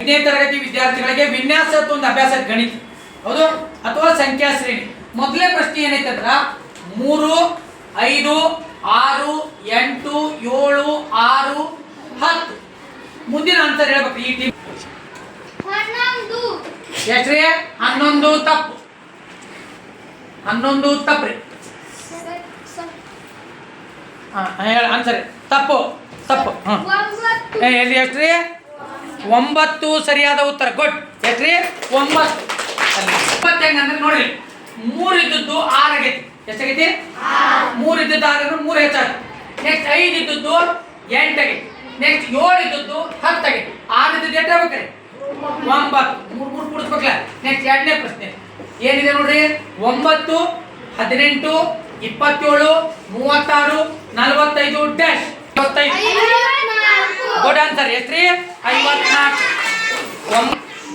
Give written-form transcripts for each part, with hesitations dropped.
5ನೇ ತರಗತಿ ವಿದ್ಯಾರ್ಥಿಗಳಿಗೆ ವಿನ್ಯಾಸ ಒಂದು ಅಭ್ಯಾಸ ಗಣಿತ ಹೌದು ಅಥವಾ ಸಂಖ್ಯಾ ಶ್ರೇಣಿ. ಮೊದಲನೇ ಪ್ರಶ್ನೆ ಏನೈತೆ ಅಂದ್ರೆ 3 5 6 8 7 6 10 ಮುಂದಿನ ಆನ್ಸರ್ ಹೇಳ್ಬೇಕು. ಈ ಟೀಮ್ 11 ಎಷ್ಟ್ರಿ? 11 ತಪ್ಪು. 11 ತಪ್ಪ್ರಿ. ಹೇಳ ಆನ್ಸರ್ ತಪ್ಪು ತಪ್ಪು. ಎಲ್ಲಿ ಎಷ್ಟ್ರಿ? 9 ಸರಿಯಾದ ಉತ್ತರ. ಗುಡ್. ಎಷ್ಟ್ರಿ? 9. 9 ಹೆಂಗಂದ್ರೆ ನೋಡ್ರಿ 3 ಇದ್ದದ್ದು 6 ಆಗೈತಿ. ಎಷ್ಟಾಗೈತಿ? 3 ಇದ್ದದ್ದು 6 3 ಹೆಚ್ಚಾಗ. ನೆಕ್ಸ್ಟ್ 5 ಇದ್ದದ್ದು 8 ಆಗೈತಿ. ನೆಕ್ಸ್ಟ್ 7 ಇದ್ದದ್ದು 10 ಆಗೈತಿ. 6 ಇದ್ದದ್ದು ಎಷ್ಟು ಆಗ್ಬೇಕ್ರಿ? 9. 3 ಕೂಡಿಸ್ಬೇಕಲ್ಲ. ನೆಕ್ಸ್ಟ್ ಎರಡನೇ ಪ್ರಶ್ನೆ ಏನಿದೆ ನೋಡ್ರಿ 9 18 27 36 45 ಡ್ಯಾಶ್ 25. Good answer. ಎಷ್ಟ್ರಿ? 54. 4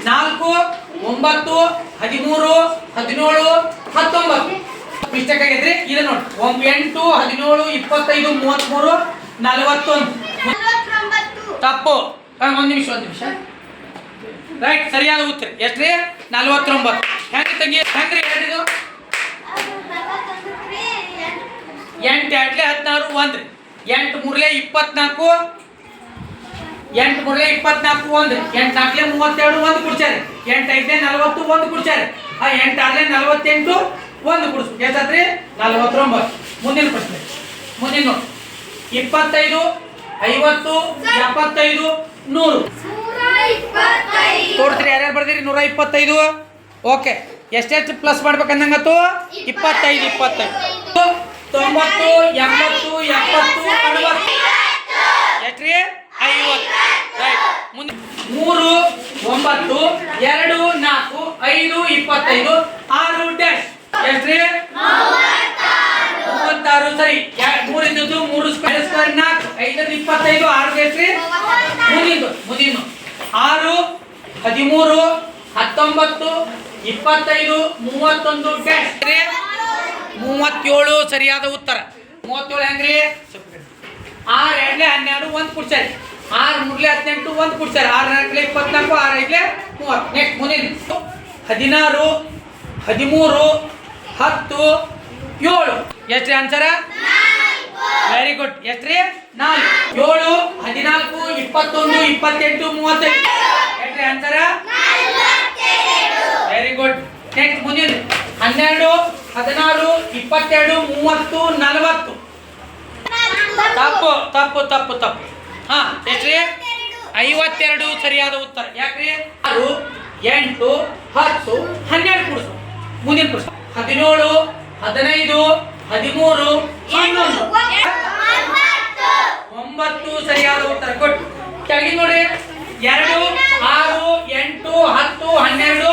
9 13 17 19 ಮಿಸ್ಟೇಕ್ ಆಗೈತ್ರಿ. ಇದು ನೋಡಿ 8 17 25 33 41 ತಪ್ಪು. ಒಂದು ನಿಮಿಷ ರೈಟ್ ಸರಿಯಾದ ಉತ್ತರ. ಎಷ್ಟ್ರಿ? 49. ಹೆಂಗ್ರಿ ತಂಗಿ? ಹೆಂಗ್ರಿ ಹೇಳಿದು? 8 2 16 1 ರೀ. 8 3 24 8 3 24 1 8 4 32 1 ಕುಡ್ಸ್ಯಾರ. 8 5 40 1 ಕುಡ್ಸ್ಯಾರ. 8 6 48 1 ಕುಡಿಸ್ಬೇಕು. ಎಷ್ಟಾದ್ರಿ? 49. ಮುಂದಿನ ಪ್ರಶ್ನೆ ಮುಂದಿನ ನೋಡಿ 25 50 75 100 ತೋರಿಸ್ರಿ. ಯಾರ್ಯಾರು ಬರ್ದಿರಿ? 125. ಓಕೆ. ಎಷ್ಟೆಷ್ಟು ಪ್ಲಸ್ ಮಾಡ್ಬೇಕಂದಂಗತ್ತು? 25 90 80 70 60 ಎಷ್ಟ್ರಿ? 50. ರೈಟ್. ಮುಂದೆ 3 9 2 4 5 25 6 ಡ್ಯಾಶ್ ಎಷ್ಟ್ರಿ? 36. ಸರಿ. 3 ಇದ್ದದ್ದು 3 ಸ್ಕ್ವೇರ್ 4 5 25 6 ಎಷ್ಟ್ರಿ? ಮುಂದಿನ 6 13 19 25 31 ಡ್ಯಾಶ್ 37 ಸರಿಯಾದ ಉತ್ತರ. 37 ಹೆಂಗ್ರಿ? 6 2 12 1 ಕುಡ್ಸ್ಯಾರ. 6 3 18 1 ಕುಡ್ಸ್ಯಾರ. 6 4 24 6 5 30. ನೆಕ್ಸ್ಟ್ ಮುಂದಿನ 16 13 10 7 ಎಷ್ಟ್ರಿ ಆನ್ಸರ್? Very good. ಎಷ್ಟ್ರಿ? 4 7 14 21 28 35 ಎಷ್ಟ್ರಿ ಆನ್ಸರ್? Very good. ನೆಕ್ಸ್ಟ್ ಮುಂದಿನ 12 16 22 30 40 ತಪ್ಪು ತಪ್ಪು ತಪ್ಪು ತಪ್ಪು. ಹಾ ಎಷ್ಟ್ರಿ? 52 ಸರಿಯಾದ ಉತ್ತರ. ಯಾಕ್ರಿ? 6 8 10 12 ಕೂಡಿಸು. ಮುಂದಿನ ಪ್ರಶ್ನೆ 17 15 13 11 9 ಸರಿಯಾದ ಉತ್ತರ. ಗುಡ್. ಕೆಳಗಿನ ನೋಡಿ 2 6 8 10 12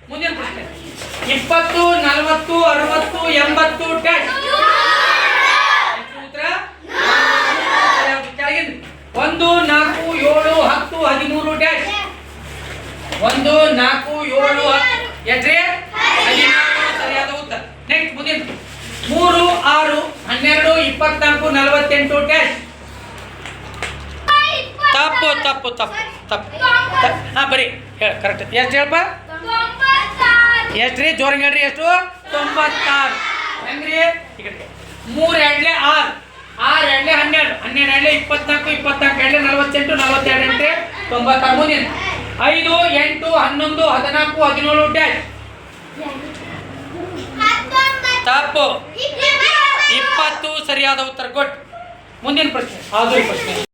ಮುಂದಿನ ಪ್ರಶ್ನೆ 20 40 60 80 ಡ್ಯಾಶ್ ಉತ್ತರ ಕೆಳಗಿನ 1 4 7 10 13 ಡ್ಯಾಶ್ 1 4 7 10 ಎಷ್ಟ್ರಿ? 14 ಸರಿಯಾದ ಉತ್ತರ. ನೆಕ್ಸ್ಟ್ ಮುಂದಿನ 3 6 12 24 48 ಡ್ಯಾಶ್ ತಪ್ಪು ತಪ್ಪು ತಪ್ಪು ತಪ್ಪು. ಹಾ ಬರೀ ಹೇಳ ಕರೆಕ್ಟ್. ಎಷ್ಟು ಹೇಳಪ್ಪ? ಎಷ್ಟ್ರಿ? ಜೋರಂಗ್ ಹೇಳ್ರಿ. ಎಷ್ಟು? 96. ಹೆಂಗ್ರಿ? 3 2 6 6 2 12 12 2 24 24 2 48 42 96. ಮುಂದಿನ 5 8 11 14 17 ಡ್ಯಾಶ್ ತಪ್ಪು. 20 ಸರಿಯಾದ ಉತ್ತರ. ಗುಡ್. ಮುಂದಿನ ಪ್ರಶ್ನೆ ಪ್ರಶ್ನೆ